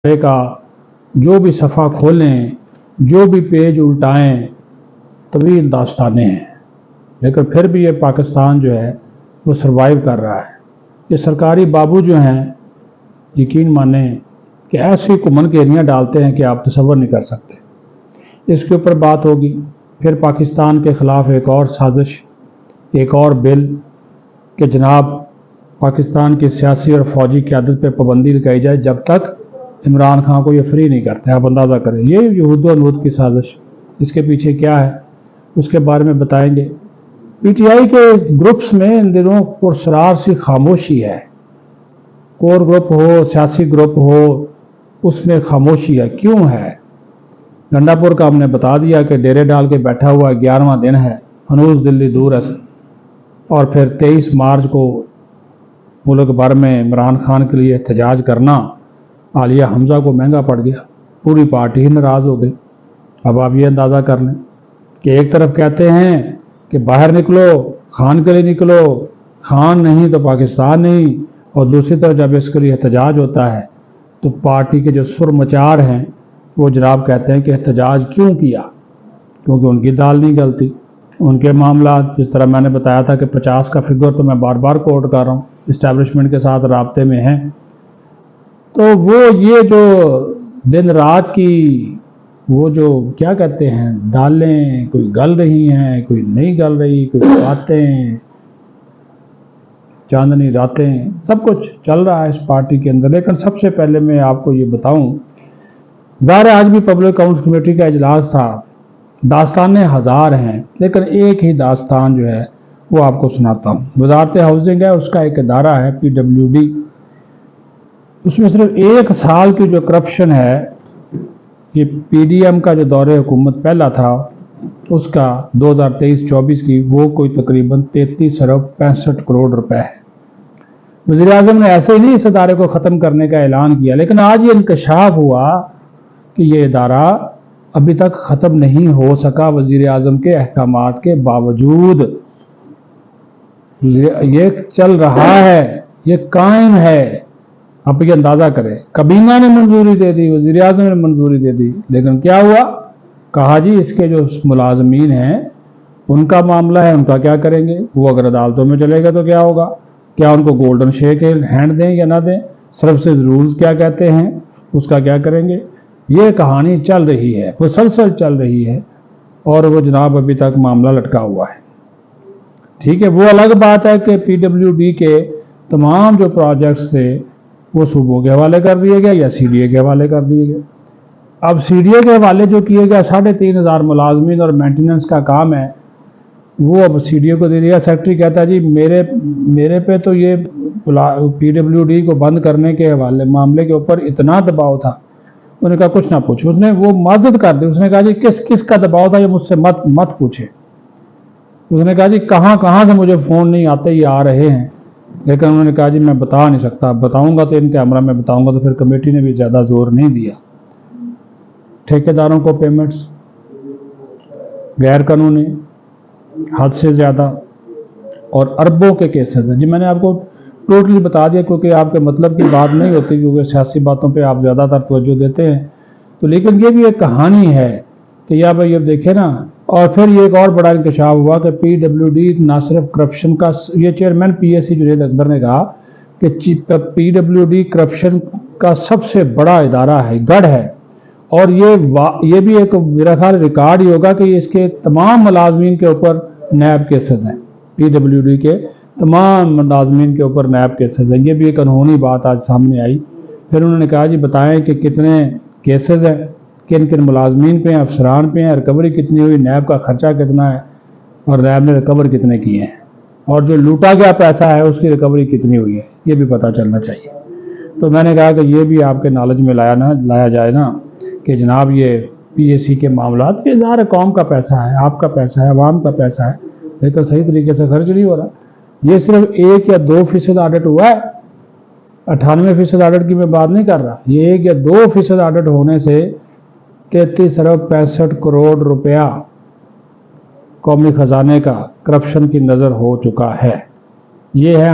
का जो भी सफ़ा खोलें, जो भी पेज उल्टाएं, तवील दास्तानें हैं, लेकिन फिर भी ये पाकिस्तान जो है वो सरवाइव कर रहा है। ये सरकारी बाबू जो हैं, यकीन माने कि ऐसी कुमन केरियाँ डालते हैं कि आप तसव्वुर नहीं कर सकते। इसके ऊपर बात होगी। फिर पाकिस्तान के ख़िलाफ़ एक और साजिश, एक और बिल कि जनाब पाकिस्तान की सियासी और फ़ौजी क़यादत पर पाबंदी लगाई जाए जब तक इमरान खान को ये फ्री नहीं करते। आप अंदाज़ा करें, ये यहूद की साजिश, इसके पीछे क्या है उसके बारे में बताएंगे। पीटीआई के ग्रुप्स में इन दिनों पुरसरार सी खामोशी है। कोर ग्रुप हो, सियासी ग्रुप हो, उसमें खामोशी है। क्यों है? गंडापुर का हमने बता दिया कि डेरे डाल के बैठा हुआ 11वां दिन है, हनूज दिल्ली दूर है। और फिर 23 मार्च को मुल्क भर में इमरान खान के लिए एहतजाज करना आलिया हमजा को महंगा पड़ गया। पूरी पार्टी ही नाराज़ हो गई। अब आप ये अंदाज़ा कर लें कि एक तरफ कहते हैं कि बाहर निकलो, खान के लिए निकलो, खान नहीं तो पाकिस्तान नहीं, और दूसरी तरफ जब इसके लिए एहतजाज होता है तो पार्टी के जो सुरमचार हैं वो जनाब कहते हैं कि एहतजाज क्यों किया, क्योंकि उनकी दाल नहीं गलती। उनके मामला जिस तरह मैंने बताया था कि 50 का फिगर तो मैं बार बार कोट कर रहा हूँ, इस्टेब्लिशमेंट के साथ राब्ते में हैं। तो वो ये जो दिन रात की वो जो क्या कहते हैं दालें, कोई गल रही हैं, कोई नहीं गल रही, कोई बातें, चांदनी रातें, सब कुछ चल रहा है इस पार्टी के अंदर। लेकिन सबसे पहले मैं आपको ये बताऊं, ज़ाहिर आज भी पब्लिक अकाउंट्स कमेटी का इजलास था। दास्तानें हज़ार हैं, लेकिन एक ही दास्तान जो है वो आपको सुनाता हूँ। वजारत हाउसिंग है, उसका एक इदारा है PWD, उसमें सिर्फ 1 साल की जो करप्शन है, ये PDM का जो दौरे हुकूमत पहला था उसका 2023-24 की, वो कोई तकरीबन 33 अरब 65 करोड़ रुपए है। वज़ीर आज़म ने ऐसे ही नहीं इस इदारे को ख़त्म करने का ऐलान किया, लेकिन आज ये इंकशाफ हुआ कि ये इदारा अभी तक ख़त्म नहीं हो सका। वज़ीर आज़म के अहकामात के बावजूद ये चल रहा है, ये कायम है। आप ये अंदाज़ा करें, कबीना ने मंजूरी दे दी, वज़ीर आज़म ने मंजूरी दे दी, लेकिन क्या हुआ? कहा जी इसके जो मुलाजमीन हैं उनका मामला है, उनका क्या करेंगे? वो अगर अदालतों में चलेगा तो क्या होगा? क्या उनको गोल्डन शेक हैंड दें या ना दें? सर्विसेज रूल्स क्या कहते हैं, उसका क्या करेंगे? ये कहानी चल रही है, मुसलसल चल रही है, और वो जनाब अभी तक मामला लटका हुआ है। ठीक है, वो अलग बात है कि PWD के तमाम जो प्रोजेक्ट्स थे वो सूबों के हवाले कर दिए गए या CDA के हवाले कर दिए गए। अब CDA के हवाले जो किए गए 3,500 मुलाजमीन और मेंटेनेंस का काम है, वो अब CDA को दे दिया। सेक्रेटरी कहता है जी मेरे पे तो ये PWD को बंद करने के हवाले मामले के ऊपर इतना दबाव था। उन्होंने कहा कुछ ना पूछो, उसने वो माजद कर दी। उसने कहा जी किस का दबाव था ये मुझसे मत पूछे। उसने कहा जी कहाँ से मुझे फ़ोन नहीं आते, ये आ रहे हैं। लेकिन उन्होंने कहा जी मैं बता नहीं सकता, बताऊंगा तो इन कैमरा में बताऊंगा। तो फिर कमेटी ने भी ज़्यादा जोर नहीं दिया। ठेकेदारों को पेमेंट्स गैर कानूनी हद से ज़्यादा, और अरबों के केसेस हैं। जी मैंने आपको टोटली बता दिया, क्योंकि आपके मतलब की बात नहीं होती, क्योंकि सियासी बातों पे आप ज़्यादातर तवज्जो देते हैं। तो लेकिन ये भी एक कहानी है कि या भाई अब देखें ना। और फिर ये एक और बड़ा इंकशाफ हुआ कि PWD ना सिर्फ करप्शन का, ये चेयरमैन PSC जुनेद अकबर ने कहा कि PWD करप्शन का सबसे बड़ा इदारा है, गढ़ है। और ये भी एक मेरा ख्याल रिकॉर्ड ही होगा कि इसके तमाम मुलाजमीन के ऊपर नैब केसेस हैं। PWD के तमाम मुलाजमीन के ऊपर नैब केसेस हैं। ये भी एक अनहोनी बात आज सामने आई। फिर उन्होंने कहा जी बताएं कि कितने केसेस हैं, किन किन मुलाजमीन पे हैं, अफसरान पे हैं, रिकवरी कितनी हुई, नैब का खर्चा कितना है, और नैब ने रिकवर कितने किए हैं, और जो लूटा गया पैसा है उसकी रिकवरी कितनी हुई है, ये भी पता चलना चाहिए। तो मैंने कहा कि ये भी आपके नॉलेज में लाया जाए ना कि जनाब ये PSC के मामला, ये ज़ाहिर कौम का पैसा है, आपका पैसा है, अवाम का पैसा है, लेकिन सही तरीके से खर्च नहीं हो रहा। ये सिर्फ 1 या 2% ऑडिट हुआ है, 98% ऑडिट की मैं बात नहीं कर रहा। ये 1 या 2% ऑडिट होने से 33 अरब 65 करोड़ रुपया कौमी ख़जाने का करप्शन की नज़र हो चुका है। ये है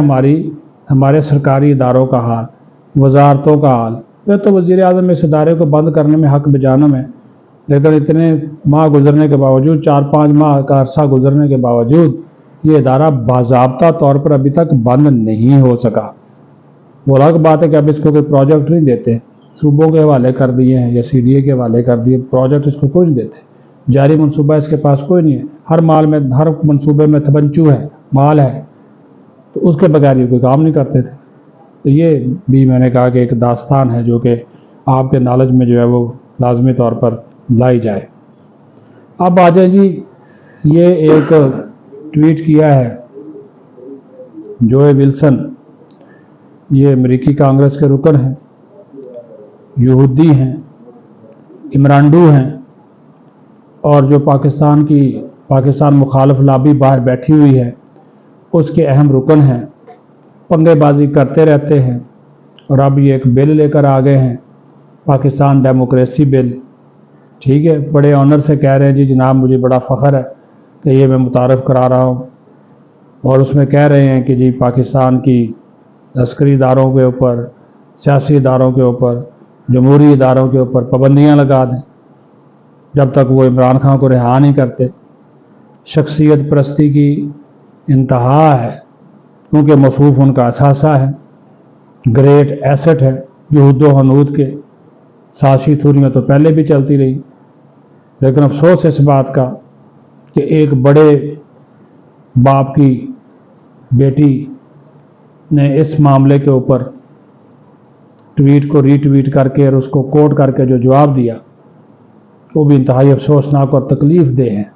हमारे सरकारी इदारों का हाल, वजारतों का हाल, फिर तो वज़ीर आज़म इस इदारे को बंद करने में हक बजानम है, लेकिन इतने माह गुजरने के बावजूद, 4-5 माह का अरसा गुजरने के बावजूद ये इदारा बाज़ाब्ता तौर पर अभी तक बंद नहीं हो सका। वो अलग बात है कि अब इसको कोई प्रोजेक्ट नहीं देते, सूबों के हवाले कर दिए हैं या CDA के हवाले कर दिए, प्रोजेक्ट इसको कोई नहीं देते, जारी मनसूबा इसके पास कोई नहीं है। हर मनसूबे में तबंचू है, माल है, तो उसके बगैर ये कोई काम नहीं करते थे। तो ये भी मैंने कहा कि एक दास्तान है जो कि आपके नॉलेज में जो है वो लाजमी तौर पर लाई जाए। अब आ जाए जी, ये एक ट्वीट किया है जोए विल्सन, ये अमेरिकी कांग्रेस के रुकन हैं, यहूदी हैं, इमरानडू हैं, और जो पाकिस्तान मुखालिफ लॉबी बाहर बैठी हुई है उसके अहम रुकन हैं, पंगेबाजी करते रहते हैं। और अब ये एक बिल लेकर आ गए हैं, पाकिस्तान डेमोक्रेसी बिल। ठीक है, बड़े ऑनर से कह रहे हैं जी जनाब मुझे बड़ा फ़ख्र है कि ये मैं मुतारफ़ करा रहा हूँ, और उसमें कह रहे हैं कि जी पाकिस्तान की लश्करी इदारों के ऊपर, सियासी इदारों के ऊपर, जमहूरी इदारों के ऊपर पाबंदियाँ लगा दें जब तक वो इमरान खान को रिहा नहीं करते। शख्सियत परस्ती की इंतहा है, क्योंकि मसूफ उनका असासा है, ग्रेट एसेट है यहूद हनूद के। साजिशी थूरियाँ तो पहले भी चलती रही, लेकिन अफसोस इस बात का कि एक बड़े बाप की बेटी ने इस मामले के ऊपर ट्वीट को रीट्वीट करके और उसको कोट करके जो जवाब दिया वो भी इंतहाई अफसोसनाक और तकलीफ दे है।